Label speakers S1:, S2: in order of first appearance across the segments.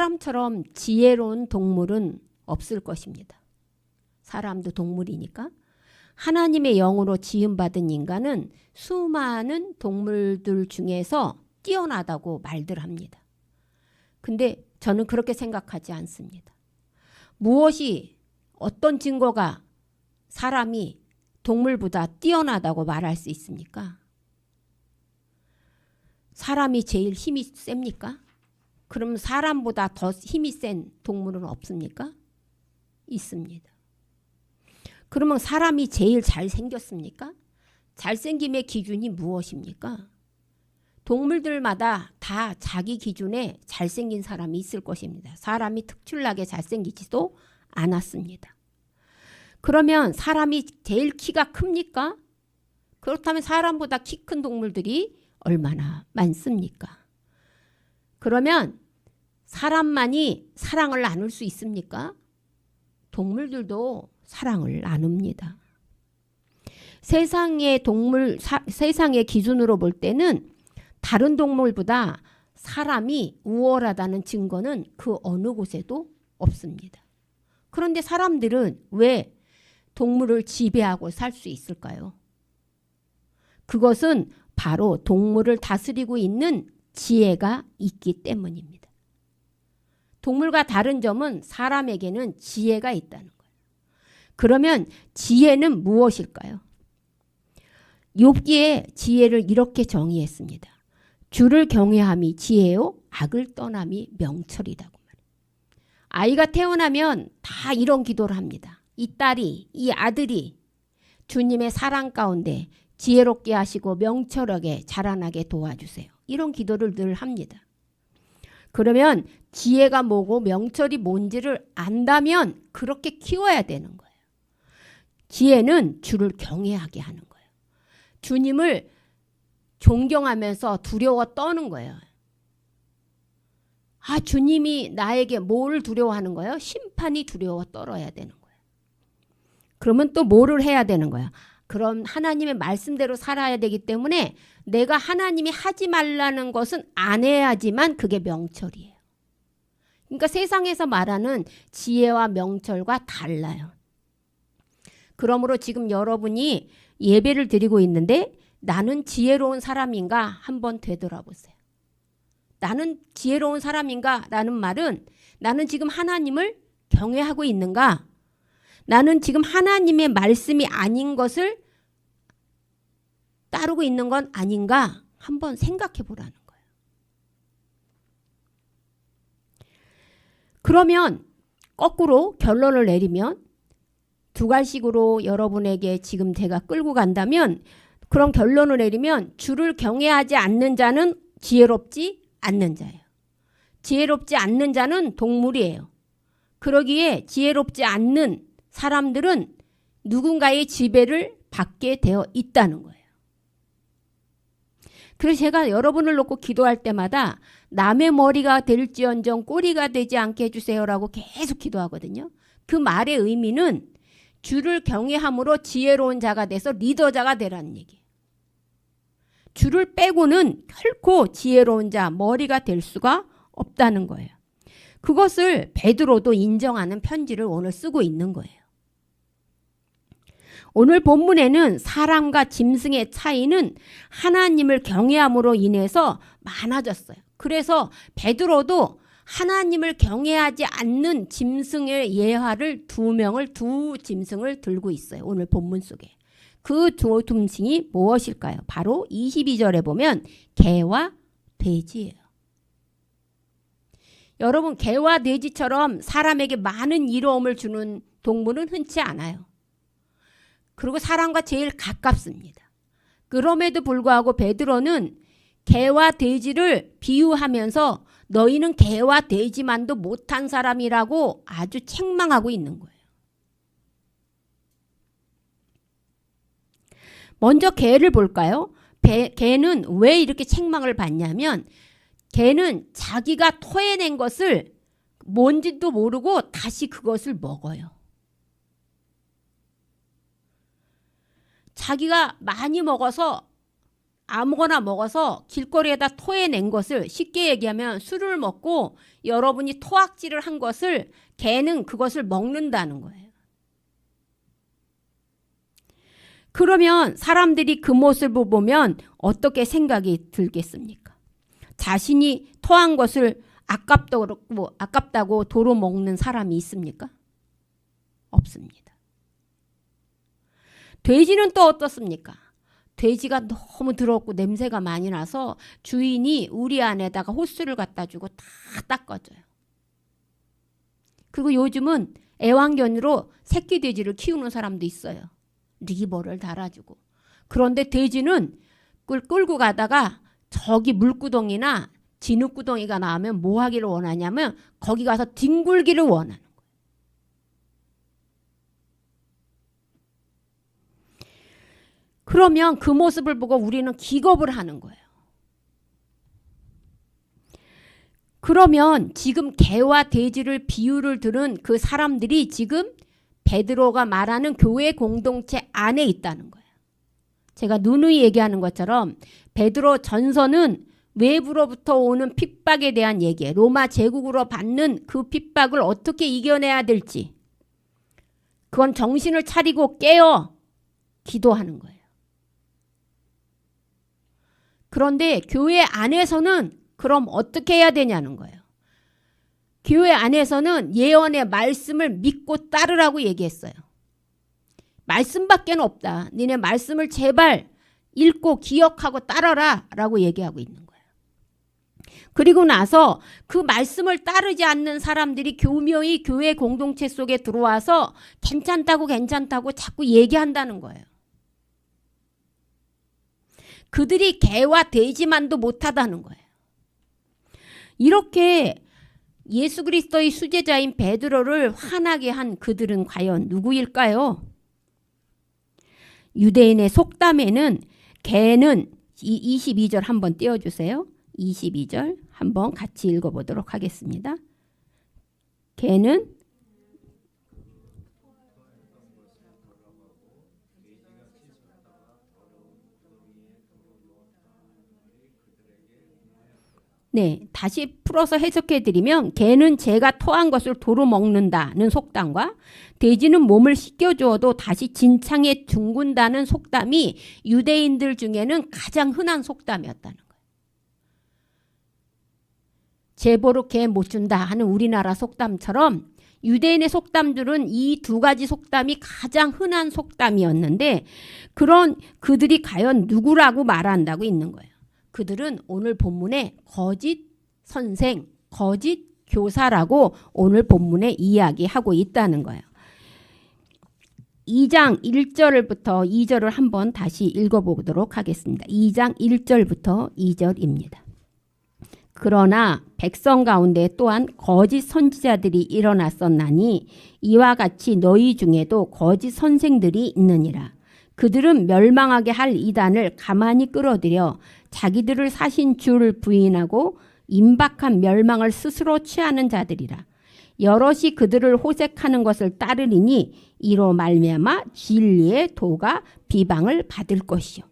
S1: 사람처럼 지혜로운 동물은 없을 것입니다. 사람도 동물이니까. 하나님의 영으로 지음받은 인간은 수많은 동물들 중에서 뛰어나다고 말들 합니다. 근데 저는 그렇게 생각하지 않습니다. 무엇이 어떤 증거가 사람이 동물보다 뛰어나다고 말할 수 있습니까? 사람이 제일 힘이 셉니까? 그럼 사람보다 더 힘이 센 동물은 없습니까? 있습니다. 그러면 사람이 제일 잘생겼습니까? 잘생김의 기준이 무엇입니까? 동물들마다 다 자기 기준에 잘생긴 사람이 있을 것입니다. 사람이 특출나게 잘생기지도 않았습니다. 그러면 사람이 제일 키가 큽니까? 그렇다면 사람보다 키 큰 동물들이 얼마나 많습니까? 그러면 사람만이 사랑을 나눌 수 있습니까? 동물들도 사랑을 나눕니다. 세상의 기준으로 볼 때는 다른 동물보다 사람이 우월하다는 증거는 그 어느 곳에도 없습니다. 그런데 사람들은 왜 동물을 지배하고 살 수 있을까요? 그것은 바로 동물을 다스리고 있는 지혜가 있기 때문입니다. 동물과 다른 점은 사람에게는 지혜가 있다는 거예요. 그러면 지혜는 무엇일까요? 욥기의 지혜를 이렇게 정의했습니다. 주를 경외함이 지혜요, 악을 떠남이 명철이다고 말해요. 아이가 태어나면 다 이런 기도를 합니다. 이 딸이, 이 아들이 주님의 사랑 가운데 지혜롭게 하시고 명철하게 자라나게 도와주세요. 이런 기도를 늘 합니다. 그러면 지혜가 뭐고 명철이 뭔지를 안다면 그렇게 키워야 되는 거예요. 지혜는 주를 경외하게 하는 거예요. 주님을 존경하면서 두려워 떠는 거예요. 아, 주님이 나에게 뭘 두려워하는 거예요? 심판이 두려워 떨어야 되는 거예요. 그러면 또 뭐를 해야 되는 거예요? 그럼 하나님의 말씀대로 살아야 되기 때문에 내가 하나님이 하지 말라는 것은 안 해야지만 그게 명철이에요. 그러니까 세상에서 말하는 지혜와 명철과 달라요. 그러므로 지금 여러분이 예배를 드리고 있는데 나는 지혜로운 사람인가 한번 되돌아보세요. 나는 지혜로운 사람인가 라는 말은 나는 지금 하나님을 경외하고 있는가? 나는 지금 하나님의 말씀이 아닌 것을 따르고 있는 건 아닌가? 한번 생각해 보라는 거예요. 그러면 거꾸로 결론을 내리면 두 가지식으로 여러분에게 지금 제가 끌고 간다면 그런 결론을 내리면 주를 경외하지 않는 자는 지혜롭지 않는 자예요. 지혜롭지 않는 자는 동물이에요. 그러기에 지혜롭지 않는 사람들은 누군가의 지배를 받게 되어 있다는 거예요. 그래서 제가 여러분을 놓고 기도할 때마다 남의 머리가 될지언정 꼬리가 되지 않게 해주세요라고 계속 기도하거든요. 그 말의 의미는 주를 경외함으로 지혜로운 자가 돼서 리더자가 되라는 얘기예요. 주를 빼고는 결코 지혜로운 자, 머리가 될 수가 없다는 거예요. 그것을 베드로도 인정하는 편지를 오늘 쓰고 있는 거예요. 오늘 본문에는 사람과 짐승의 차이는 하나님을 경외함으로 인해서 많아졌어요. 그래서 베드로도 하나님을 경외하지 않는 짐승의 예화를 두 짐승을 들고 있어요. 오늘 본문 속에. 그 두 짐승이 무엇일까요? 바로 22절에 보면 개와 돼지예요. 여러분, 개와 돼지처럼 사람에게 많은 이로움을 주는 동물은 흔치 않아요. 그리고 사람과 제일 가깝습니다. 그럼에도 불구하고 베드로는 개와 돼지를 비유하면서 너희는 개와 돼지만도 못한 사람이라고 아주 책망하고 있는 거예요. 먼저 개를 볼까요? 개는 왜 이렇게 책망을 받냐면 개는 자기가 토해낸 것을 뭔지도 모르고 다시 그것을 먹어요. 자기가 많이 먹어서 아무거나 먹어서 길거리에다 토해낸 것을, 쉽게 얘기하면 술을 먹고 여러분이 토악질을 한 것을 개는 그것을 먹는다는 거예요. 그러면 사람들이 그 모습을 보면 어떻게 생각이 들겠습니까? 자신이 토한 것을 아깝다고 도로 먹는 사람이 있습니까? 없습니다. 돼지는 또 어떻습니까? 돼지가 너무 더럽고 냄새가 많이 나서 주인이 우리 안에다가 호스를 갖다 주고 다 닦아줘요. 그리고 요즘은 애완견으로 새끼 돼지를 키우는 사람도 있어요. 리버를 달아주고. 그런데 돼지는 끌고 가다가 저기 물구덩이나 진흙구덩이가 나오면 뭐 하기를 원하냐면 거기 가서 뒹굴기를 원하는 거예요. 그러면 그 모습을 보고 우리는 기겁을 하는 거예요. 그러면 지금 개와 돼지를 비유를 들은 그 사람들이 지금 베드로가 말하는 교회 공동체 안에 있다는 거예요. 제가 누누이 얘기하는 것처럼 베드로 전서는 외부로부터 오는 핍박에 대한 얘기예요. 로마 제국으로 받는 그 핍박을 어떻게 이겨내야 될지, 그건 정신을 차리고 깨어 기도하는 거예요. 그런데 교회 안에서는 그럼 어떻게 해야 되냐는 거예요. 교회 안에서는 예언의 말씀을 믿고 따르라고 얘기했어요. 말씀밖에 없다. 니네 말씀을 제발 읽고 기억하고 따라라 라고 얘기하고 있는 거예요. 그리고 나서 그 말씀을 따르지 않는 사람들이 교묘히 교회 공동체 속에 들어와서 괜찮다고 자꾸 얘기한다는 거예요. 그들이 개와 돼지만도 못하다는 거예요. 이렇게 예수 그리스도의 수제자인 베드로를 화나게 한 그들은 과연 누구일까요? 유대인의 속담에는 개는 22절 한번 띄워주세요. 22절 한번 같이 읽어보도록 하겠습니다. 개는 네, 다시 풀어서 해석해드리면 개는 제가 토한 것을 도로 먹는다는 속담과 돼지는 몸을 씻겨주어도 다시 진창에 둥근다는 속담이 유대인들 중에는 가장 흔한 속담이었다는 거예요. 제보로 개 못 준다 하는 우리나라 속담처럼 유대인의 속담들은 이 두 가지 속담이 가장 흔한 속담이었는데 그런 그들이 과연 누구라고 말한다고 있는 거예요. 그들은 오늘 본문에 거짓 선생, 거짓 교사라고 오늘 본문에 이야기하고 있다는 거예요. 2장 1절부터 2절을 한번 다시 읽어보도록 하겠습니다. 2장 1절부터 2절입니다. 그러나 백성 가운데 또한 거짓 선지자들이 일어났었나니 이와 같이 너희 중에도 거짓 선생들이 있느니라. 그들은 멸망하게 할 이단을 가만히 끌어들여 자기들을 사신 주를 부인하고 임박한 멸망을 스스로 취하는 자들이라. 여럿이 그들을 호색하는 것을 따르리니 이로 말미암아 진리의 도가 비방을 받을 것이요.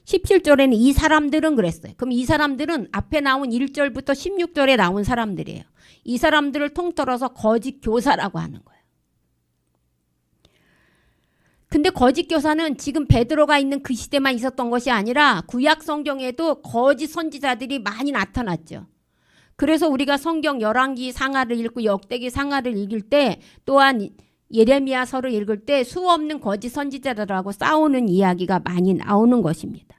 S1: 17절에는 이 사람들은 그랬어요. 그럼 이 사람들은 앞에 나온 1절부터 16절에 나온 사람들이에요. 이 사람들을 통틀어서 거짓 교사라고 하는 거예요. 근데 거짓 교사는 지금 베드로가 있는 그 시대만 있었던 것이 아니라 구약 성경에도 거짓 선지자들이 많이 나타났죠. 그래서 우리가 성경 열왕기 상하를 읽고 역대기 상하를 읽을 때 또한 예레미야서를 읽을 때 수없는 거짓 선지자들하고 싸우는 이야기가 많이 나오는 것입니다.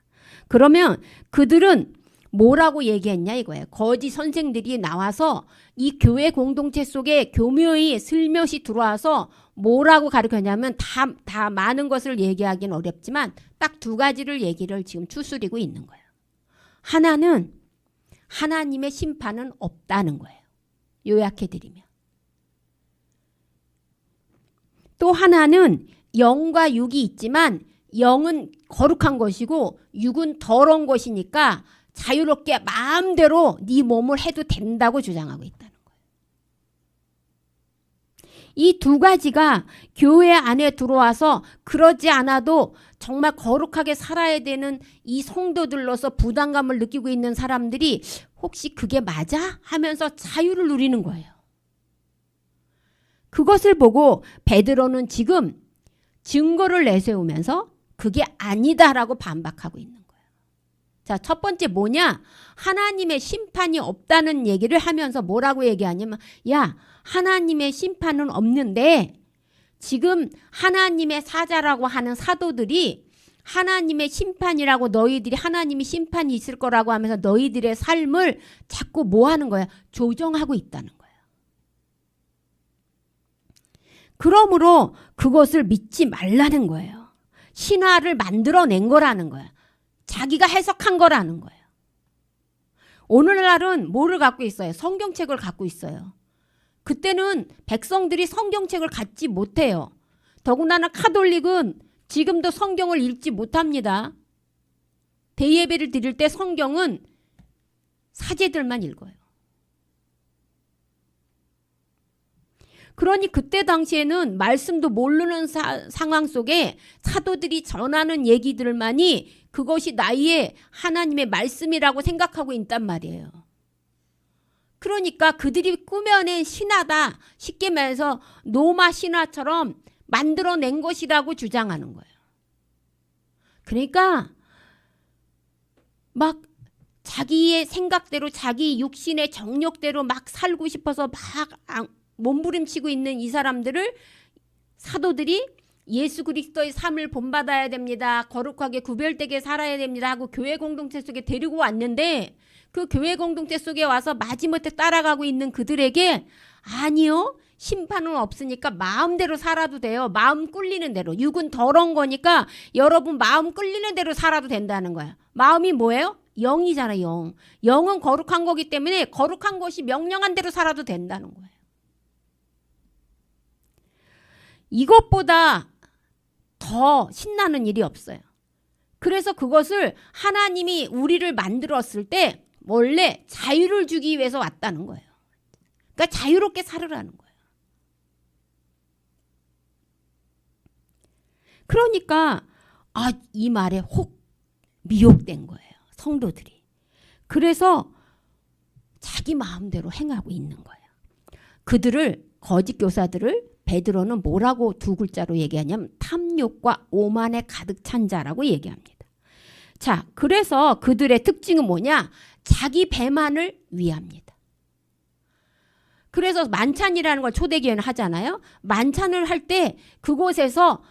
S1: 그러면 그들은 뭐라고 얘기했냐 이거예요. 거짓 선생들이 나와서 이 교회 공동체 속에 교묘히 슬며시 들어와서 뭐라고 가르쳤냐면 다 많은 것을 얘기하기는 어렵지만 딱 두 가지를 얘기를 지금 추스리고 있는 거예요. 하나는 하나님의 심판은 없다는 거예요. 요약해드리면. 또 하나는 영과 육이 있지만 영은 거룩한 것이고 육은 더러운 것이니까 자유롭게 마음대로 네 몸을 해도 된다고 주장하고 있다는 거예요. 이 두 가지가 교회 안에 들어와서 그러지 않아도 정말 거룩하게 살아야 되는 이 성도들로서 부담감을 느끼고 있는 사람들이 혹시 그게 맞아? 하면서 자유를 누리는 거예요. 그것을 보고 베드로는 지금 증거를 내세우면서 그게 아니다라고 반박하고 있는 거예요. 자, 첫 번째 뭐냐? 하나님의 심판이 없다는 얘기를 하면서 뭐라고 얘기하냐면, 야, 하나님의 심판은 없는데 지금 하나님의 사자라고 하는 사도들이 하나님의 심판이라고, 너희들이 하나님이 심판이 있을 거라고 하면서 너희들의 삶을 자꾸 뭐 하는 거야? 조정하고 있다는 거야. 그러므로 그것을 믿지 말라는 거예요. 신화를 만들어낸 거라는 거야. 자기가 해석한 거라는 거예요. 오늘날은 뭐를 갖고 있어요? 성경책을 갖고 있어요. 그때는 백성들이 성경책을 갖지 못해요. 더군다나 카톨릭은 지금도 성경을 읽지 못합니다. 대예배를 드릴 때 성경은 사제들만 읽어요. 그러니 그때 당시에는 말씀도 모르는 상황 속에 사도들이 전하는 얘기들만이 그것이 나의 하나님의 말씀이라고 생각하고 있단 말이에요. 그러니까 그들이 꾸며낸 신화다. 쉽게 말해서 노마 신화처럼 만들어낸 것이라고 주장하는 거예요. 그러니까 막 자기의 생각대로 자기 육신의 정욕대로 막 살고 싶어서 막 몸부림치고 있는 이 사람들을 사도들이 예수 그리스도의 삶을 본받아야 됩니다. 거룩하게 구별되게 살아야 됩니다 하고 교회 공동체 속에 데리고 왔는데 그 교회 공동체 속에 와서 마지못해 따라가고 있는 그들에게 아니요. 심판은 없으니까 마음대로 살아도 돼요. 마음 꿀리는 대로. 육은 더러운 거니까 여러분 마음 꿀리는 대로 살아도 된다는 거야. 마음이 뭐예요? 영이잖아, 영. 영은 거룩한 거기 때문에 거룩한 것이 명령한 대로 살아도 된다는 거예요. 이것보다 더 신나는 일이 없어요. 그래서 그것을 하나님이 우리를 만들었을 때 원래 자유를 주기 위해서 왔다는 거예요. 그러니까 자유롭게 살으라는 거예요. 그러니까 이 말에 혹 미혹된 거예요. 성도들이. 그래서 자기 마음대로 행하고 있는 거예요. 그들을, 거짓 교사들을 베드로는 뭐라고 두 글자로 얘기하냐면 탐욕과 오만에 가득 찬 자라고 얘기합니다. 자, 그래서 그들의 특징은 뭐냐? 자기 배만을 위합니다. 그래서 만찬이라는 걸 초대교회는 하잖아요. 만찬을 할 때 그곳에서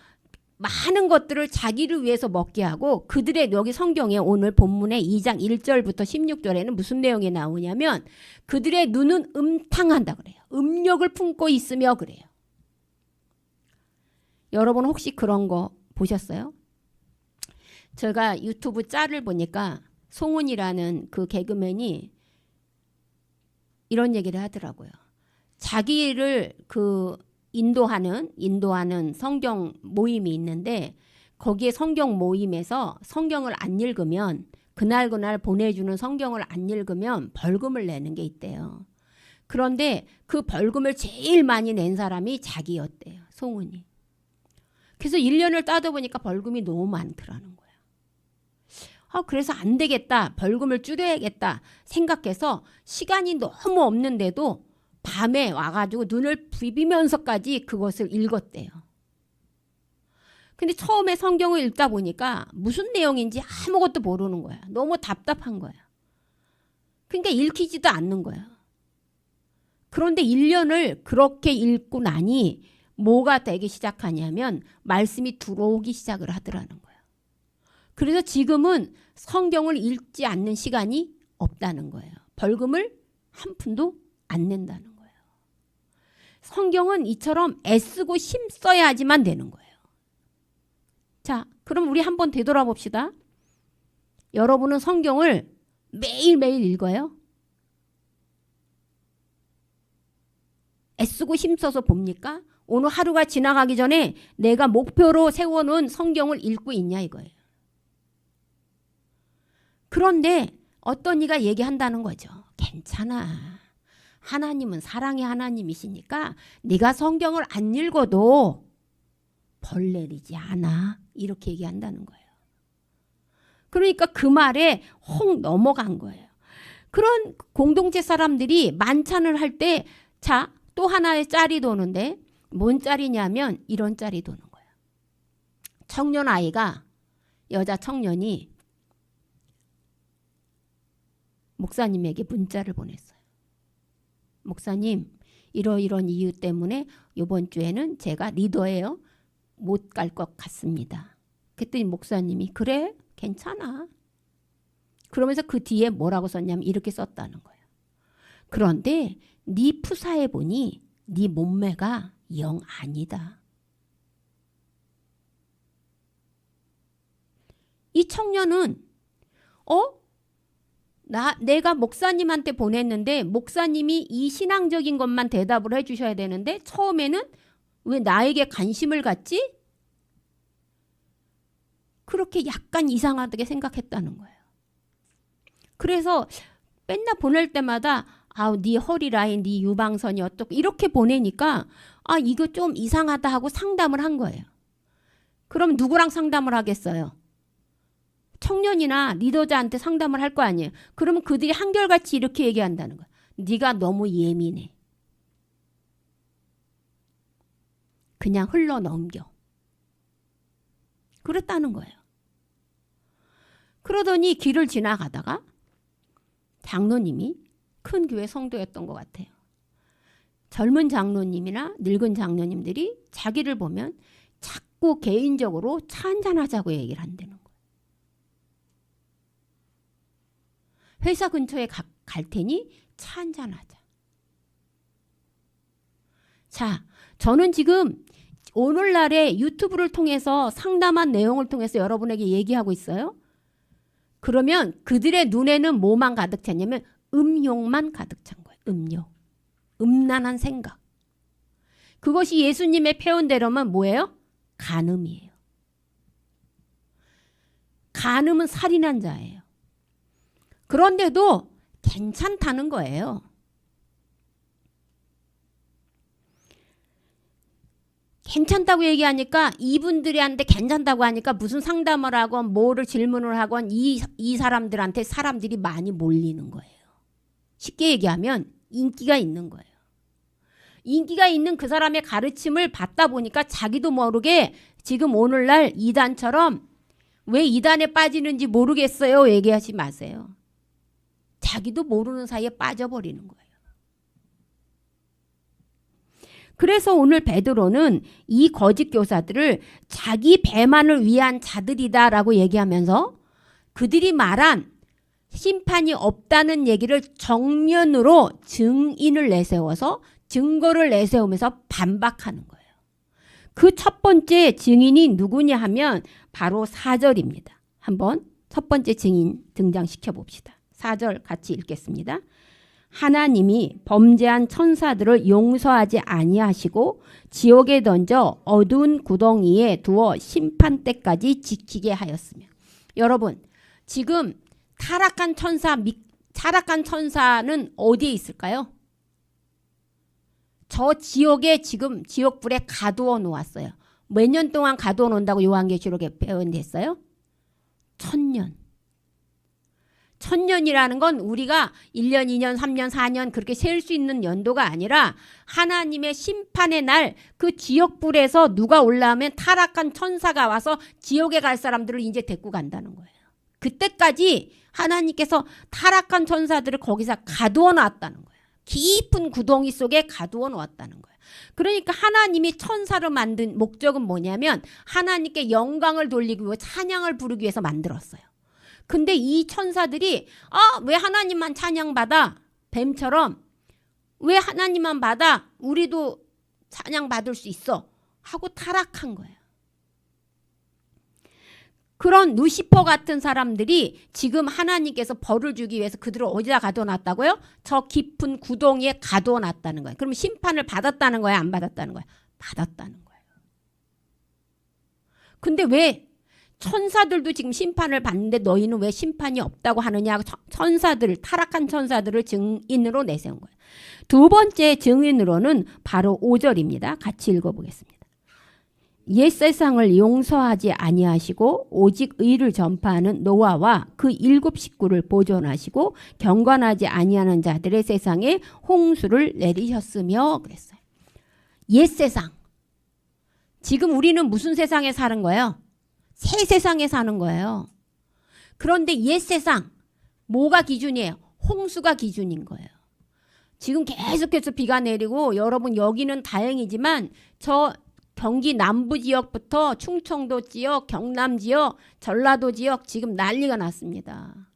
S1: 많은 것들을 자기를 위해서 먹게 하고 그들의, 여기 성경에 오늘 본문의 2장 1절부터 16절에는 무슨 내용이 나오냐면 그들의 눈은 음탕한다 그래요. 음욕을 품고 있으며 그래요. 여러분 혹시 그런 거 보셨어요? 제가 유튜브 짤을 보니까 송은이라는 그 개그맨이 이런 얘기를 하더라고요. 자기를 인도하는 성경 모임이 있는데 거기에 성경 모임에서 성경을 안 읽으면 그날 보내주는 성경을 안 읽으면 벌금을 내는 게 있대요. 그런데 그 벌금을 제일 많이 낸 사람이 자기였대요. 송은이. 그래서 1년을 따져보니까 벌금이 너무 많더라는 거예요. 그래서 안 되겠다. 벌금을 줄여야겠다 생각해서 시간이 너무 없는데도 밤에 와가지고 눈을 비비면서까지 그것을 읽었대요. 근데 처음에 성경을 읽다 보니까 무슨 내용인지 아무것도 모르는 거야. 너무 답답한 거야. 그러니까 읽히지도 않는 거야. 그런데 1년을 그렇게 읽고 나니 뭐가 되기 시작하냐면 말씀이 들어오기 시작을 하더라는 거예요. 그래서 지금은 성경을 읽지 않는 시간이 없다는 거예요. 벌금을 한 푼도 안 낸다는 거예요. 성경은 이처럼 애쓰고 힘써야지만 되는 거예요. 자, 그럼 우리 한번 되돌아봅시다. 여러분은 성경을 매일매일 읽어요? 애쓰고 힘써서 봅니까? 오늘 하루가 지나가기 전에 내가 목표로 세워놓은 성경을 읽고 있냐 이거예요. 그런데 어떤 이가 얘기한다는 거죠. 괜찮아. 하나님은 사랑의 하나님이시니까 네가 성경을 안 읽어도 벌 내리지 않아. 이렇게 얘기한다는 거예요. 그러니까 그 말에 혹 넘어간 거예요. 그런 공동체 사람들이 만찬을 할 때 자, 또 하나의 짤이 도는데 뭔 짤이냐면 이런 짤이 도는 거예요. 청년 아이가 여자 청년이 목사님에게 문자를 보냈어요. 목사님, 이런 이유 때문에 이번 주에는 제가 리더예요. 못 갈 것 같습니다. 그랬더니 목사님이 그래? 괜찮아. 그러면서 그 뒤에 뭐라고 썼냐면 이렇게 썼다는 거예요. 그런데 네 푸사해 보니 네 몸매가 영 아니다. 이 청년은 내가 목사님한테 보냈는데 목사님이 이 신앙적인 것만 대답을 해주셔야 되는데 처음에는 왜 나에게 관심을 갖지? 그렇게 약간 이상하게 생각했다는 거예요. 그래서 맨날 보낼 때마다 네 허리 라인, 네 유방선이 어떻고 이렇게 보내니까 이거 좀 이상하다 하고 상담을 한 거예요. 그럼 누구랑 상담을 하겠어요? 청년이나 리더자한테 상담을 할 거 아니에요. 그러면 그들이 한결같이 이렇게 얘기한다는 거야. 네가 너무 예민해. 그냥 흘러 넘겨. 그랬다는 거예요. 그러더니 길을 지나가다가 장로님이 큰 교회 성도였던 것 같아요. 젊은 장로님이나 늙은 장로님들이 자기를 보면 자꾸 개인적으로 차 한잔하자고 얘기를 한다는 거예요. 회사 근처에 갈 테니 차 한잔하자. 자, 저는 지금 오늘날의 유튜브를 통해서 상담한 내용을 통해서 여러분에게 얘기하고 있어요. 그러면 그들의 눈에는 뭐만 가득 찼냐면 음욕만 가득 찬 거예요. 음욕. 음란한 생각. 그것이 예수님의 표현대로면 뭐예요? 간음이에요. 간음은 살인한 자예요. 그런데도 괜찮다는 거예요. 괜찮다고 얘기하니까 이분들한테 괜찮다고 하니까 무슨 상담을 하건 뭐를 질문을 하건 이 사람들한테 사람들이 많이 몰리는 거예요. 쉽게 얘기하면 인기가 있는 거예요. 인기가 있는 그 사람의 가르침을 받다 보니까 자기도 모르게 지금 오늘날 이단처럼 왜 이단에 빠지는지 모르겠어요. 얘기하지 마세요. 자기도 모르는 사이에 빠져버리는 거예요. 그래서 오늘 베드로는 이 거짓 교사들을 자기 배만을 위한 자들이다라고 얘기하면서 그들이 말한 심판이 없다는 얘기를 정면으로 증인을 내세워서 증거를 내세우면서 반박하는 거예요. 그 첫 번째 증인이 누구냐 하면 바로 4절입니다. 한번 첫 번째 증인 등장시켜 봅시다. 4절 같이 읽겠습니다. 하나님이 범죄한 천사들을 용서하지 아니하시고 지옥에 던져 어두운 구덩이에 두어 심판 때까지 지키게 하였으며. 여러분, 지금 타락한 천사는 어디에 있을까요? 저 지옥에 지금 지옥불에 가두어 놓았어요. 몇 년 동안 가두어 놓는다고 요한계시록에 표현됐어요? 1000년. 1000년이라는 건 우리가 1년, 2년, 3년, 4년 그렇게 셀 수 있는 연도가 아니라 하나님의 심판의 날 그 지옥불에서 누가 올라오면 타락한 천사가 와서 지옥에 갈 사람들을 이제 데리고 간다는 거예요. 그때까지 하나님께서 타락한 천사들을 거기서 가두어 놨다는 거예요. 깊은 구덩이 속에 가두어 놓았다는 거예요. 그러니까 하나님이 천사를 만든 목적은 뭐냐면 하나님께 영광을 돌리기 위해 찬양을 부르기 위해서 만들었어요. 근데 이 천사들이 왜 하나님만 찬양받아? 뱀처럼 왜 하나님만 받아? 우리도 찬양받을 수 있어 하고 타락한 거예요. 그런 루시퍼 같은 사람들이 지금 하나님께서 벌을 주기 위해서 그들을 어디다 가둬놨다고요? 저 깊은 구덩이에 가둬놨다는 거예요. 그럼 심판을 받았다는 거예요? 안 받았다는 거예요? 받았다는 거예요. 근데 왜 천사들도 지금 심판을 받는데 너희는 왜 심판이 없다고 하느냐? 타락한 천사들을 증인으로 내세운 거예요. 두 번째 증인으로는 바로 5절입니다. 같이 읽어보겠습니다. 옛 세상을 용서하지 아니하시고 오직 의를 전파하는 노아와 그 7 식구를 보존하시고 경건하지 아니하는 자들의 세상에 홍수를 내리셨으며 그랬어요. 옛 세상. 지금 우리는 무슨 세상에 사는 거예요? 새 세상에 사는 거예요. 그런데 옛 세상 뭐가 기준이에요? 홍수가 기준인 거예요. 지금 계속해서 비가 내리고 여러분 여기는 다행이지만 저 경기 남부 지역부터 충청도 지역, 경남 지역, 전라도 지역 지금 난리가 났습니다.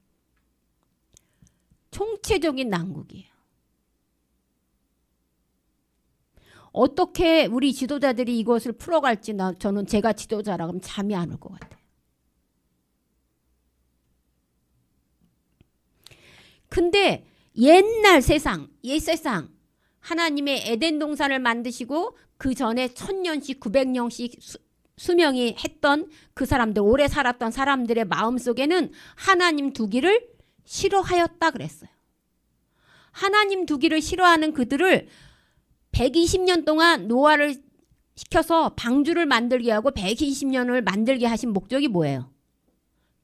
S1: 총체적인 난국이에요. 어떻게 우리 지도자들이 이것을 풀어갈지 저는 제가 지도자라 그러면 잠이 안 올 것 같아요. 근데 옛날 세상, 옛 세상 하나님의 에덴 동산을 만드시고 그 전에 1000년씩 900년씩 수명이 했던 그 사람들, 오래 살았던 사람들의 마음속에는 하나님 두기를 싫어하였다 그랬어요. 하나님 두기를 싫어하는 그들을 120년 동안 노아를 시켜서 방주를 만들게 하고 120년을 만들게 하신 목적이 뭐예요?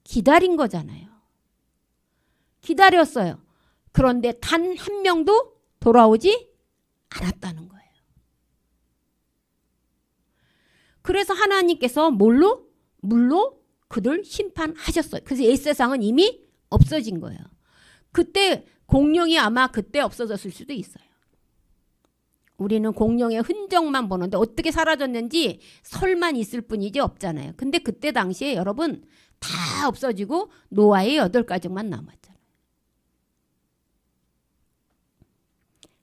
S1: 기다린 거잖아요. 기다렸어요. 그런데 단 한 명도 돌아오지 않았다는 거예요. 그래서 하나님께서 물로 그들 심판하셨어요. 그래서 옛 세상은 이미 없어진 거예요. 그때 공룡이 아마 그때 없어졌을 수도 있어요. 우리는 공룡의 흔적만 보는데 어떻게 사라졌는지 설만 있을 뿐이지 없잖아요. 근데 그때 당시에 여러분 다 없어지고 노아의 8가족만 남았잖아요.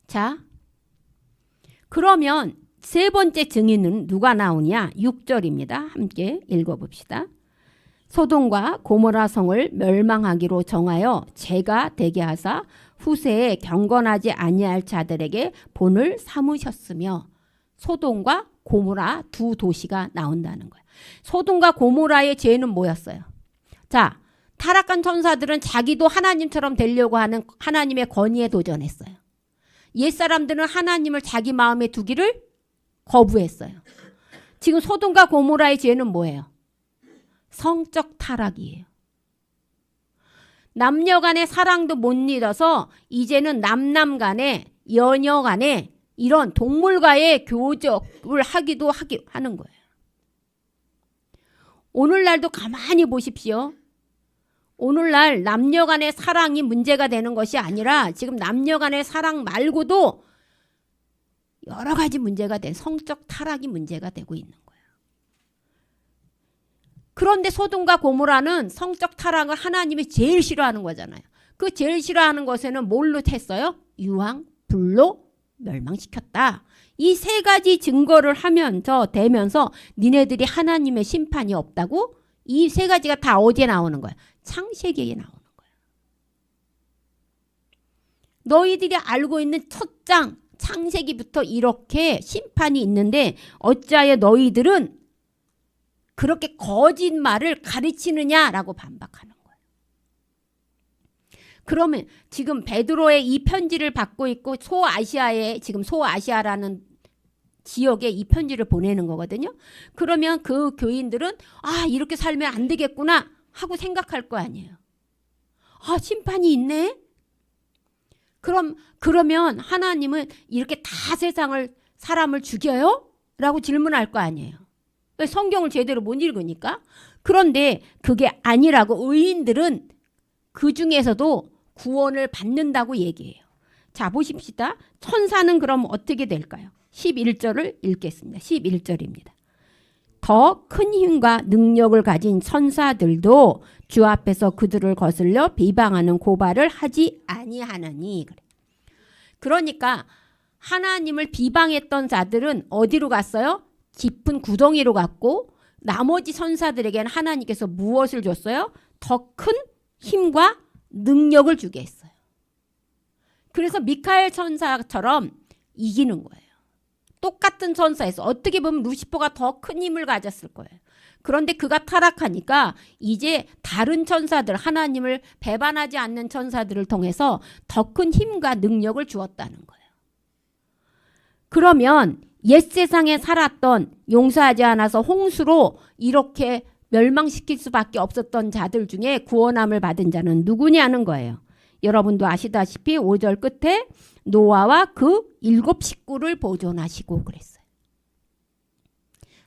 S1: 자, 그러면 세 번째 증인은 누가 나오냐? 6절입니다. 함께 읽어봅시다. 소돔과 고모라 성을 멸망하기로 정하여 죄가 되게 하사 후세에 경건하지 아니할 자들에게 본을 삼으셨으며 소돔과 고모라 두 도시가 나온다는 거예요. 소돔과 고모라의 죄는 뭐였어요? 자, 타락한 천사들은 자기도 하나님처럼 되려고 하는 하나님의 권위에 도전했어요. 옛사람들은 하나님을 자기 마음에 두기를 거부했어요. 지금 소돔과 고모라의 죄는 뭐예요? 성적 타락이에요. 남녀 간의 사랑도 못 잃어서 이제는 남남 간에 여녀 간에 이런 동물과의 교적을 하기도 하는 거예요. 오늘날도 가만히 보십시오. 오늘날 남녀 간의 사랑이 문제가 되는 것이 아니라 지금 남녀 간의 사랑 말고도 여러 가지 문제가 된 성적 타락이 문제가 되고 있는 거예요. 그런데 소돔과 고모라는 성적 타락을 하나님이 제일 싫어하는 거잖아요. 그 제일 싫어하는 것에는 뭘로 했어요? 유황, 불로 멸망시켰다. 이 세 가지 증거를 되면서 니네들이 하나님의 심판이 없다고 이 세 가지가 다 어디에 나오는 거야? 창세기에 나오는 거야. 너희들이 알고 있는 첫 장 창세기부터 이렇게 심판이 있는데 어찌하여 너희들은 그렇게 거짓말을 가르치느냐라고 반박하는 거예요. 그러면 지금 베드로의 이 편지를 받고 있고 소아시아에 지금 소아시아라는 지역에 이 편지를 보내는 거거든요. 그러면 그 교인들은 이렇게 살면 안 되겠구나 하고 생각할 거 아니에요. 심판이 있네. 그러면 하나님은 이렇게 다 사람을 죽여요? 라고 질문할 거 아니에요. 성경을 제대로 못 읽으니까. 그런데 그게 아니라고 의인들은 그 중에서도 구원을 받는다고 얘기해요. 자, 보십시다. 천사는 그럼 어떻게 될까요? 11절을 읽겠습니다. 11절입니다. 더 큰 힘과 능력을 가진 천사들도 주 앞에서 그들을 거슬려 비방하는 고발을 하지 아니하느니. 그러니까 하나님을 비방했던 자들은 어디로 갔어요? 깊은 구덩이로 갔고 나머지 천사들에게는 하나님께서 무엇을 줬어요? 더 큰 힘과 능력을 주게 했어요. 그래서 미카엘 천사처럼 이기는 거예요. 똑같은 천사에서 어떻게 보면 루시퍼가 더 큰 힘을 가졌을 거예요. 그런데 그가 타락하니까 이제 다른 천사들, 하나님을 배반하지 않는 천사들을 통해서 더 큰 힘과 능력을 주었다는 거예요. 그러면 옛 세상에 살았던 용서하지 않아서 홍수로 이렇게 멸망시킬 수밖에 없었던 자들 중에 구원함을 받은 자는 누구냐는 거예요. 여러분도 아시다시피 5절 끝에 노아와 그 7 식구를 보존하시고 그랬어요.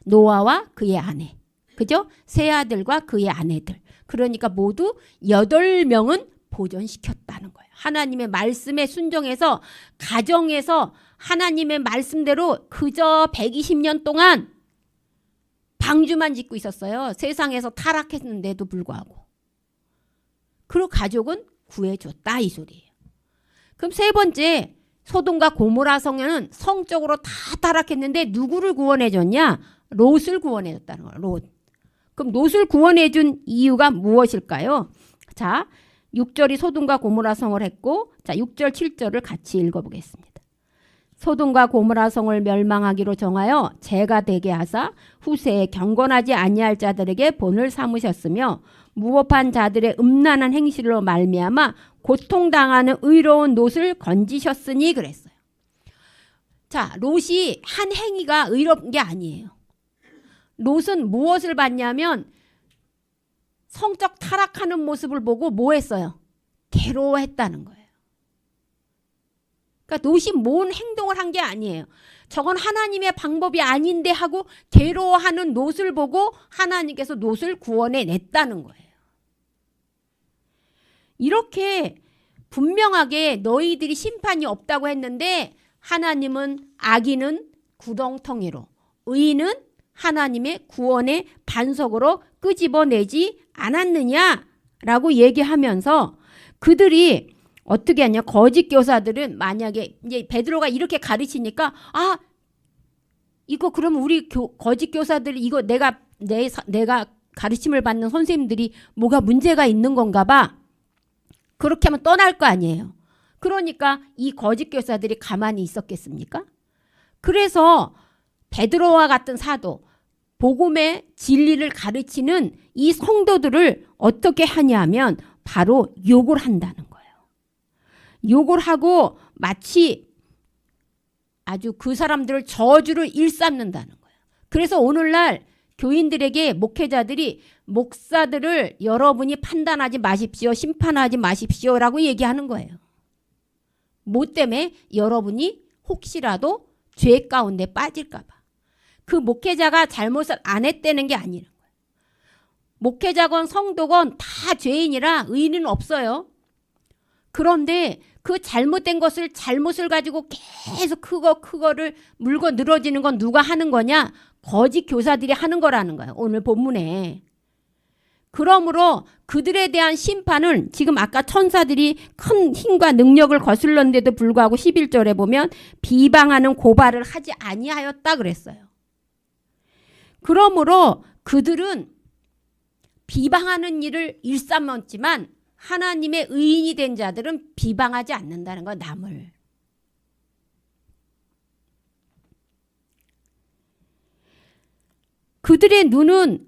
S1: 노아와 그의 아내, 그죠? 세 아들과 그의 아내들. 그러니까 모두 8명은 보존시켰다는 거예요. 하나님의 말씀에 순종해서 가정에서 하나님의 말씀대로 그저 120년 동안 방주만 짓고 있었어요. 세상에서 타락했는데도 불구하고. 그리고 가족은 구해줬다 이 소리예요. 그럼 세 번째, 소돔과 고모라 성에는 성적으로 다 타락했는데 누구를 구원해줬냐? 롯을 구원해줬다는 거예요. 롯. 그럼 롯을 구원해준 이유가 무엇일까요? 자, 6절이 소돔과 고모라 성을 했고, 자 6절 7절을 같이 읽어보겠습니다. 소돔과 고모라 성을 멸망하기로 정하여 재가 되게 하사 후세에 경건하지 아니할 자들에게 본을 삼으셨으며 무법한 자들의 음란한 행실로 말미암아 고통당하는 의로운 롯을 건지셨으니 그랬어요. 자, 롯이 한 행위가 의로운 게 아니에요. 롯은 무엇을 봤냐면 성적 타락하는 모습을 보고 뭐 했어요? 괴로워했다는 거예요. 그러니까 롯이 뭔 행동을 한 게 아니에요. 저건 하나님의 방법이 아닌데 하고 괴로워하는 롯을 보고 하나님께서 롯을 구원해 냈다는 거예요. 이렇게 분명하게 너희들이 심판이 없다고 했는데 하나님은 악인은 구덩텅이로, 의인은 하나님의 구원의 반석으로 끄집어내지 않았느냐라고 얘기하면서 그들이 어떻게 하냐? 거짓 교사들은 만약에 이제 베드로가 이렇게 가르치니까 이거 그러면 우리 거짓 교사들이 이거 내가 가르침을 받는 선생님들이 뭐가 문제가 있는 건가 봐. 그렇게 하면 떠날 거 아니에요. 그러니까 이 거짓 교사들이 가만히 있었겠습니까? 그래서 베드로와 같은 사도, 복음의 진리를 가르치는 이 성도들을 어떻게 하냐면 바로 욕을 한다는 거예요. 욕을 하고 마치 아주 그 사람들을 저주를 일삼는다는 거예요. 그래서 오늘날 교인들에게 목회자들이 목사들을 여러분이 판단하지 마십시오. 심판하지 마십시오라고 얘기하는 거예요. 뭐 때문에? 여러분이 혹시라도 죄 가운데 빠질까 봐. 그 목회자가 잘못을 안 했다는 게 아니라는 거예요. 목회자건 성도건 다 죄인이라 의인은 없어요. 그런데 그 잘못된 것을 잘못을 가지고 계속 그거를 물고 늘어지는 건 누가 하는 거냐? 거짓 교사들이 하는 거라는 거예요. 오늘 본문에. 그러므로 그들에 대한 심판은 지금 아까 천사들이 큰 힘과 능력을 거슬렀는데도 불구하고 11절에 보면 비방하는 고발을 하지 아니하였다 그랬어요. 그러므로 그들은 비방하는 일을 일삼았지만 하나님의 의인이 된 자들은 비방하지 않는다는 거, 남을. 그들의 눈은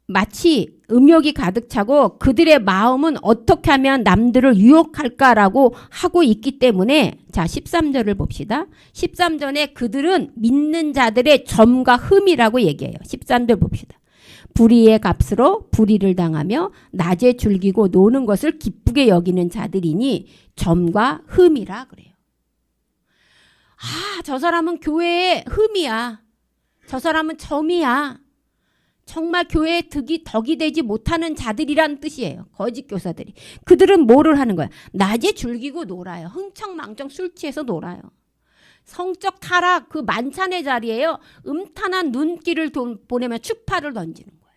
S1: 마치 음욕이 가득 차고 그들의 마음은 어떻게 하면 남들을 유혹할까라고 하고 있기 때문에 자 13절을 봅시다. 13절에 그들은 믿는 자들의 점과 흠이라고 얘기해요. 13절 봅시다. 불의의 값으로 불의를 당하며 낮에 즐기고 노는 것을 기쁘게 여기는 자들이니 점과 흠이라 그래요. 저 사람은 교회의 흠이야. 저 사람은 점이야. 정말 교회에 덕이 되지 못하는 자들이란 뜻이에요. 거짓 교사들이. 그들은 뭐를 하는 거야? 낮에 즐기고 놀아요. 흥청망청 술 취해서 놀아요. 성적 타락 그 만찬의 자리에요. 음탄한 눈길을 보내며 추파를 던지는 거예요.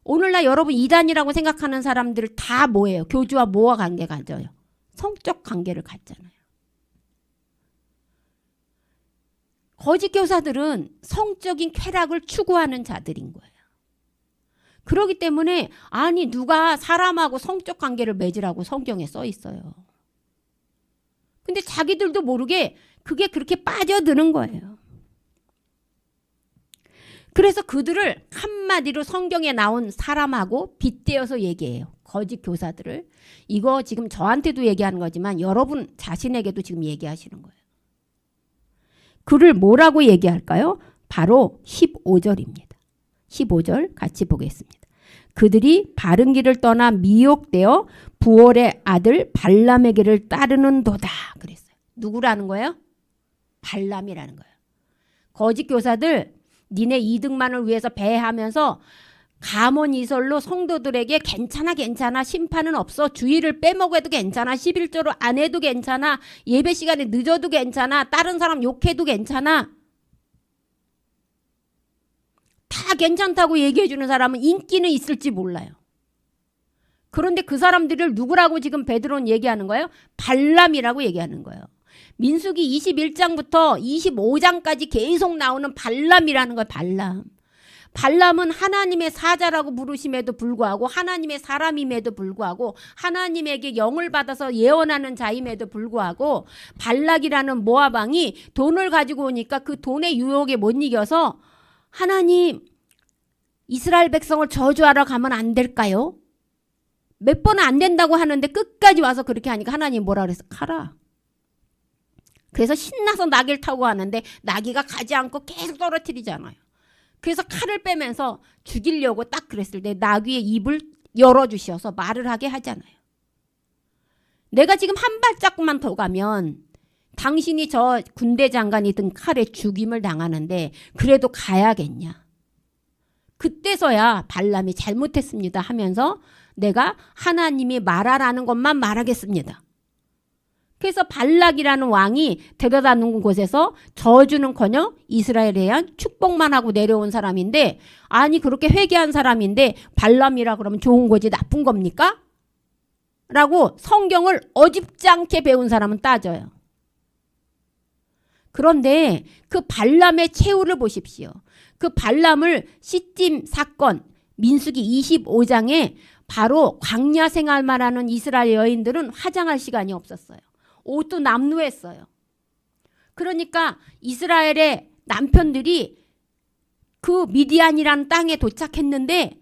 S1: 오늘날 여러분 이단이라고 생각하는 사람들 다 뭐예요? 교주와 뭐와 관계가 가져요? 성적 관계를 갖잖아요. 거짓 교사들은 성적인 쾌락을 추구하는 자들인 거예요. 그렇기 때문에 누가 사람하고 성적 관계를 맺으라고 성경에 써 있어요. 근데 자기들도 모르게 그게 그렇게 빠져드는 거예요. 그래서 그들을 한마디로 성경에 나온 사람하고 빗대어서 얘기해요. 거짓 교사들을. 이거 지금 저한테도 얘기하는 거지만 여러분 자신에게도 지금 얘기하시는 거예요. 그를 뭐라고 얘기할까요? 바로 15절입니다. 15절 같이 보겠습니다. 그들이 바른 길을 떠나 미혹되어 부올의 아들 발람에게를 따르는도다 그랬어요. 누구라는 거예요? 발람이라는 거예요. 거짓 교사들 니네 이득만을 위해서 배회하면서 가문이설로 성도들에게 괜찮아 심판은 없어 주의를 빼먹어도 괜찮아 11조로 안 해도 괜찮아 예배 시간에 늦어도 괜찮아 다른 사람 욕해도 괜찮아 다 괜찮다고 얘기해 주는 사람은 인기는 있을지 몰라요. 그런데 그 사람들을 누구라고 지금 베드로는 얘기하는 거예요? 발람이라고 얘기하는 거예요. 민수기 21장부터 25장까지 계속 나오는 발람이라는 거예요. 발람. 발람은 하나님의 사자라고 부르심에도 불구하고 하나님의 사람임에도 불구하고 하나님에게 영을 받아서 예언하는 자임에도 불구하고 발락이라는 모압 왕이 돈을 가지고 오니까 그 돈의 유혹에 못 이겨서 하나님 이스라엘 백성을 저주하러 가면 안 될까요? 몇 번은 안 된다고 하는데 끝까지 와서 그렇게 하니까 하나님 뭐라 그랬어? 가라. 그래서 신나서 나귀를 타고 가는데 나귀가 가지 않고 계속 떨어뜨리잖아요. 그래서 칼을 빼면서 죽이려고 딱 그랬을 때 나귀의 입을 열어주셔서 말을 하게 하잖아요. 내가 지금 한 발짝만 더 가면 당신이 저 군대 장관이 든 칼에 죽임을 당하는데 그래도 가야겠냐. 그때서야 발람이 잘못했습니다 하면서 내가 하나님이 말하라는 것만 말하겠습니다. 그래서 발락이라는 왕이 데려다 놓은 곳에서 저주는커녕 이스라엘에 대한 축복만 하고 내려온 사람인데 아니 그렇게 회개한 사람인데 발람이라 그러면 좋은 거지 나쁜 겁니까? 라고 성경을 어줍지 않게 배운 사람은 따져요. 그런데 그 발람의 최후를 보십시오. 그 발람을 시딤 사건 민수기 25장에 바로 광야 생활만 하는 이스라엘 여인들은 화장할 시간이 없었어요. 옷도 남루했어요. 그러니까 이스라엘의 남편들이 그 미디안이라는 땅에 도착했는데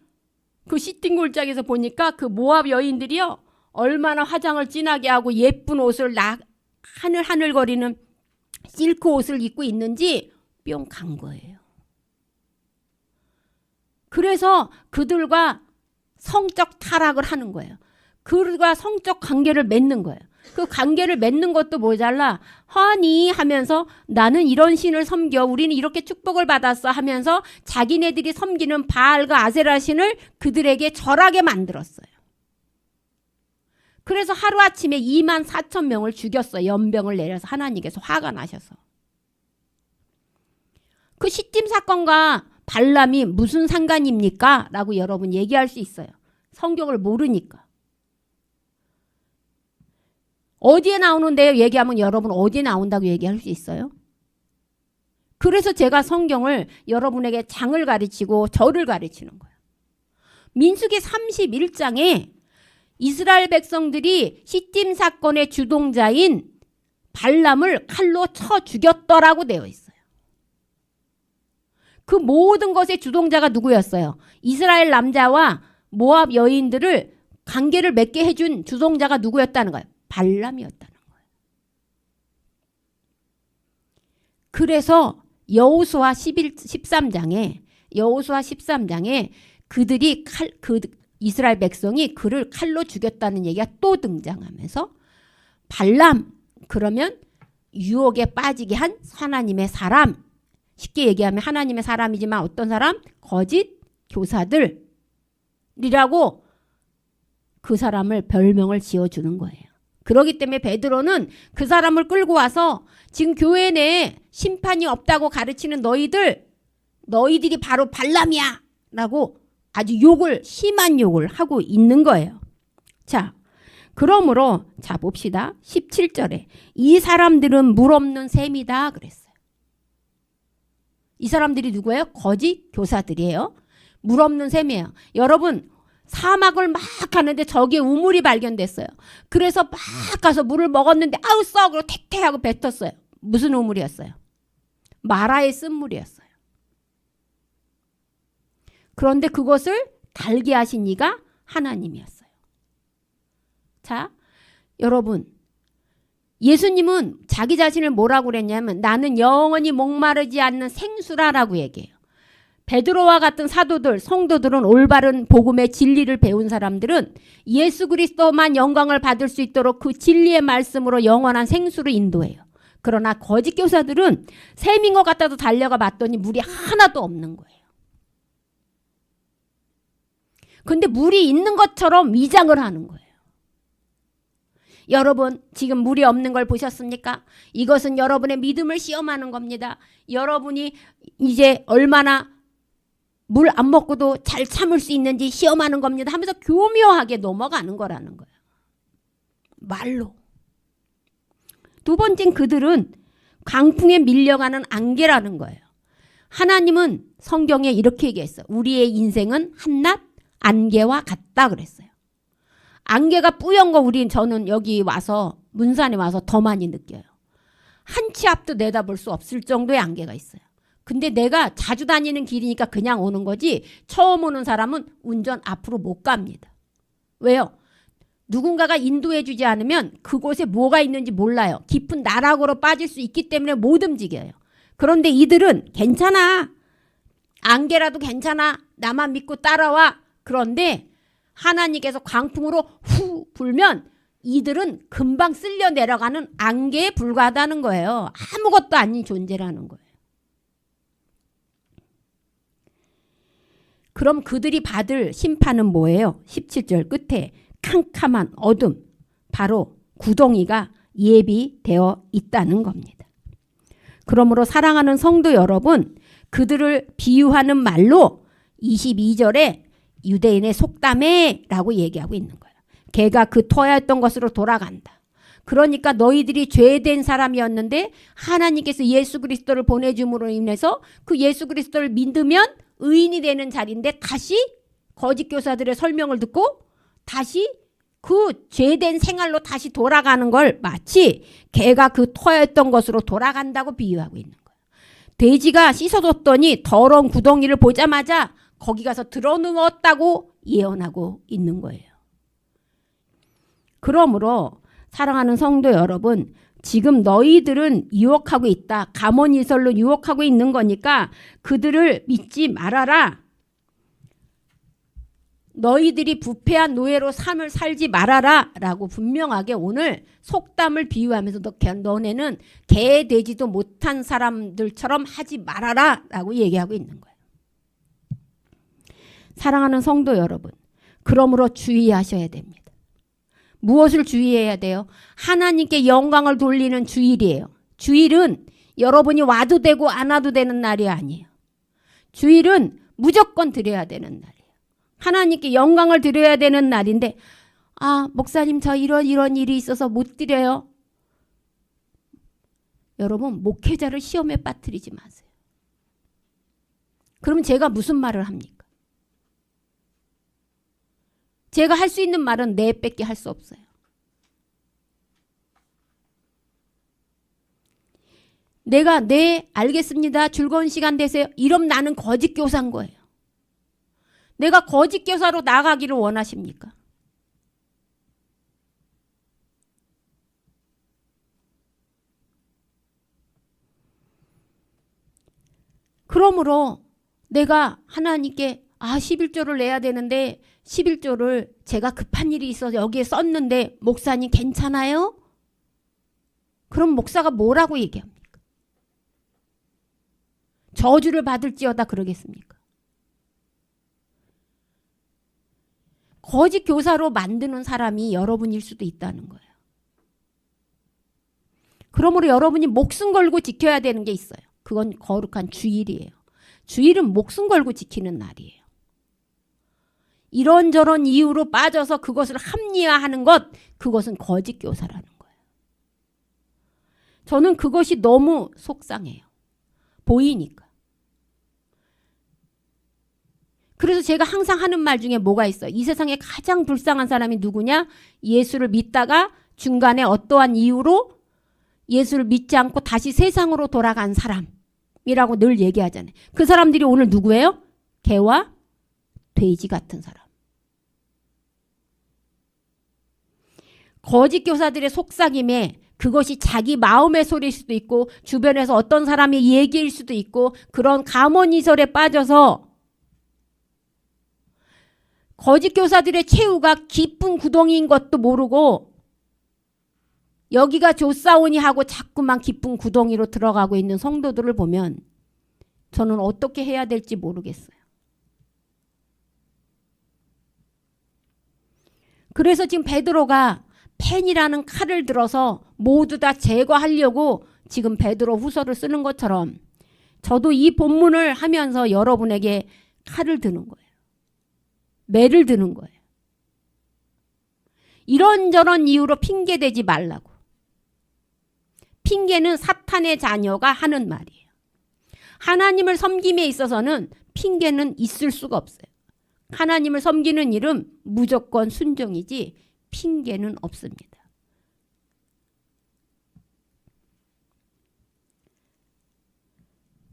S1: 그 시딤 골짜기에서 보니까 그 모압 여인들이요 얼마나 화장을 진하게 하고 예쁜 옷을 하늘하늘거리는 실크 옷을 입고 있는지 뿅 간 거예요. 그래서 그들과 성적 타락을 하는 거예요. 그들과 성적 관계를 맺는 거예요. 그 관계를 맺는 것도 모자라 허니 하면서 나는 이런 신을 섬겨 우리는 이렇게 축복을 받았어 하면서 자기네들이 섬기는 바알과 아세라 신을 그들에게 절하게 만들었어요. 그래서 하루아침에 24,000명을 죽였어요. 연병을 내려서 하나님께서 화가 나셔서. 그 시딤 사건과 발람이 무슨 상관입니까? 라고 여러분 얘기할 수 있어요. 성경을 모르니까. 어디에 나오는데요? 얘기하면 여러분 어디에 나온다고 얘기할 수 있어요? 그래서 제가 성경을 여러분에게 장을 가르치고 절을 가르치는 거예요. 민수기 31장에 이스라엘 백성들이 시딤 사건의 주동자인 발람을 칼로 쳐 죽였더라고 되어 있어요. 그 모든 것의 주동자가 누구였어요? 이스라엘 남자와 모압 여인들을 관계를 맺게 해준 주동자가 누구였다는 거예요? 발람이었다는 거예요. 그래서 여호수아 13장에 그들이 이스라엘 백성이 그를 칼로 죽였다는 얘기가 또 등장하면서 발람 그러면 유혹에 빠지게 한 하나님의 사람 쉽게 얘기하면 하나님의 사람이지만 어떤 사람? 거짓 교사들이라고 그 사람을 별명을 지어주는 거예요. 그렇기 때문에 베드로는 그 사람을 끌고 와서 지금 교회 내에 심판이 없다고 가르치는 너희들이 바로 발람이야 라고 아주 심한 욕을 하고 있는 거예요. 자, 그러므로 자 봅시다. 17절에 이 사람들은 물 없는 셈이다 그랬어요. 이 사람들이 누구예요? 거짓 교사들이에요. 물 없는 셈이에요. 여러분 사막을 막 가는데 저기에 우물이 발견됐어요. 그래서 막 가서 물을 먹었는데 아우 썩으로 태태하고 뱉었어요. 무슨 우물이었어요? 마라의 쓴물이었어요. 그런데 그것을 달게 하신 이가 하나님이었어요. 자, 여러분 예수님은 자기 자신을 뭐라고 그랬냐면 나는 영원히 목마르지 않는 생수라라고 얘기해요. 베드로와 같은 사도들, 성도들은 올바른 복음의 진리를 배운 사람들은 예수 그리스도만 영광을 받을 수 있도록 그 진리의 말씀으로 영원한 생수를 인도해요. 그러나 거짓 교사들은 샘인 것 같아도 달려가 봤더니 물이 하나도 없는 거예요. 근데 물이 있는 것처럼 위장을 하는 거예요. 여러분 지금 물이 없는 걸 보셨습니까? 이것은 여러분의 믿음을 시험하는 겁니다. 여러분이 이제 얼마나 물 안 먹고도 잘 참을 수 있는지 시험하는 겁니다 하면서 교묘하게 넘어가는 거라는 거예요. 말로. 두 번째는 그들은 강풍에 밀려가는 안개라는 거예요. 하나님은 성경에 이렇게 얘기했어요. 우리의 인생은 한낱 안개와 같다 그랬어요. 안개가 뿌연 거 저는 여기 와서 문산에 와서 더 많이 느껴요. 한 치 앞도 내다볼 수 없을 정도의 안개가 있어요. 근데 내가 자주 다니는 길이니까 그냥 오는 거지 처음 오는 사람은 운전 앞으로 못 갑니다. 왜요? 누군가가 인도해 주지 않으면 그곳에 뭐가 있는지 몰라요. 깊은 나락으로 빠질 수 있기 때문에 못 움직여요. 그런데 이들은 괜찮아. 안개라도 괜찮아. 나만 믿고 따라와. 그런데 하나님께서 강풍으로 후 불면 이들은 금방 쓸려 내려가는 안개에 불과하다는 거예요. 아무것도 아닌 존재라는 거예요. 그럼 그들이 받을 심판은 뭐예요? 17절 끝에 캄캄한 어둠, 바로 구덩이가 예비되어 있다는 겁니다. 그러므로 사랑하는 성도 여러분, 그들을 비유하는 말로 22절에 유대인의 속담에 라고 얘기하고 있는 거예요. 걔가 그 토하였던 것으로 돌아간다. 그러니까 너희들이 죄된 사람이었는데 하나님께서 예수 그리스도를 보내줌으로 인해서 그 예수 그리스도를 믿으면 의인이 되는 자리인데 다시 거짓 교사들의 설명을 듣고 다시 그 죄된 생활로 다시 돌아가는 걸 마치 개가 그 토하였던 것으로 돌아간다고 비유하고 있는 거예요. 돼지가 씻어줬더니 더러운 구덩이를 보자마자 거기 가서 드러누웠다고 예언하고 있는 거예요. 그러므로 사랑하는 성도 여러분, 지금 너희들은 유혹하고 있다. 가몬이설로 유혹하고 있는 거니까 그들을 믿지 말아라. 너희들이 부패한 노예로 삶을 살지 말아라 라고 분명하게 오늘 속담을 비유하면서 너네는 개 되지도 못한 사람들처럼 하지 말아라 라고 얘기하고 있는 거예요. 사랑하는 성도 여러분, 그러므로 주의하셔야 됩니다. 무엇을 주의해야 돼요? 하나님께 영광을 돌리는 주일이에요. 주일은 여러분이 와도 되고 안 와도 되는 날이 아니에요. 주일은 무조건 드려야 되는 날이에요. 하나님께 영광을 드려야 되는 날인데 목사님 저 이런 일이 있어서 못 드려요. 여러분 목회자를 시험에 빠뜨리지 마세요. 그럼 제가 무슨 말을 합니까? 제가 할 수 있는 말은 네 밖에 할 수 없어요. 내가 네 알겠습니다. 즐거운 시간 되세요. 이러면 나는 거짓 교사인 거예요. 내가 거짓 교사로 나가기를 원하십니까? 그러므로 내가 하나님께 11조를 내야 되는데 11조를 제가 급한 일이 있어서 여기에 썼는데 목사님 괜찮아요? 그럼 목사가 뭐라고 얘기합니까? 저주를 받을지어다 그러겠습니까? 거짓 교사로 만드는 사람이 여러분일 수도 있다는 거예요. 그러므로 여러분이 목숨 걸고 지켜야 되는 게 있어요. 그건 거룩한 주일이에요. 주일은 목숨 걸고 지키는 날이에요. 이런저런 이유로 빠져서 그것을 합리화하는 것, 그것은 거짓 교사라는 거예요. 저는 그것이 너무 속상해요. 보이니까. 그래서 제가 항상 하는 말 중에 뭐가 있어요? 이 세상에 가장 불쌍한 사람이 누구냐? 예수를 믿다가 중간에 어떠한 이유로 예수를 믿지 않고 다시 세상으로 돌아간 사람이라고 늘 얘기하잖아요. 그 사람들이 오늘 누구예요? 개와 돼지 같은 사람. 거짓 교사들의 속삭임에 그것이 자기 마음의 소리일 수도 있고 주변에서 어떤 사람의 얘기일 수도 있고 그런 감언이설에 빠져서 거짓 교사들의 최후가 깊은 구덩이인 것도 모르고 여기가 좋사오니 하고 자꾸만 깊은 구덩이로 들어가고 있는 성도들을 보면 저는 어떻게 해야 될지 모르겠어요. 그래서 지금 베드로가 펜이라는 칼을 들어서 모두 다 제거하려고 지금 베드로 후서를 쓰는 것처럼 저도 이 본문을 하면서 여러분에게 칼을 드는 거예요. 매를 드는 거예요. 이런저런 이유로 핑계대지 말라고. 핑계는 사탄의 자녀가 하는 말이에요. 하나님을 섬김에 있어서는 핑계는 있을 수가 없어요. 하나님을 섬기는 일은 무조건 순종이지 핑계는 없습니다.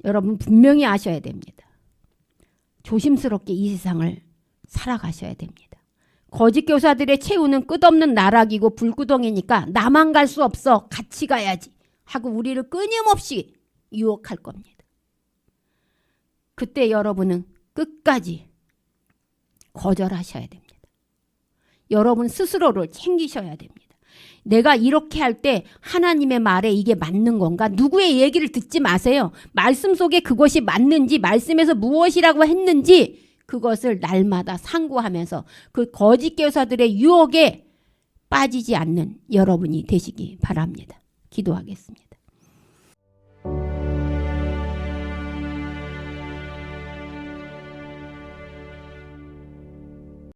S1: 여러분 분명히 아셔야 됩니다. 조심스럽게 이 세상을 살아가셔야 됩니다. 거짓 교사들의 최후는 끝없는 나락이고 불구덩이니까 나만 갈 수 없어 같이 가야지 하고 우리를 끊임없이 유혹할 겁니다. 그때 여러분은 끝까지 거절하셔야 됩니다. 여러분 스스로를 챙기셔야 됩니다. 내가 이렇게 할 때 하나님의 말에 이게 맞는 건가? 누구의 얘기를 듣지 마세요. 말씀 속에 그것이 맞는지 말씀에서 무엇이라고 했는지 그것을 날마다 상고하면서 그 거짓 교사들의 유혹에 빠지지 않는 여러분이 되시기 바랍니다. 기도하겠습니다.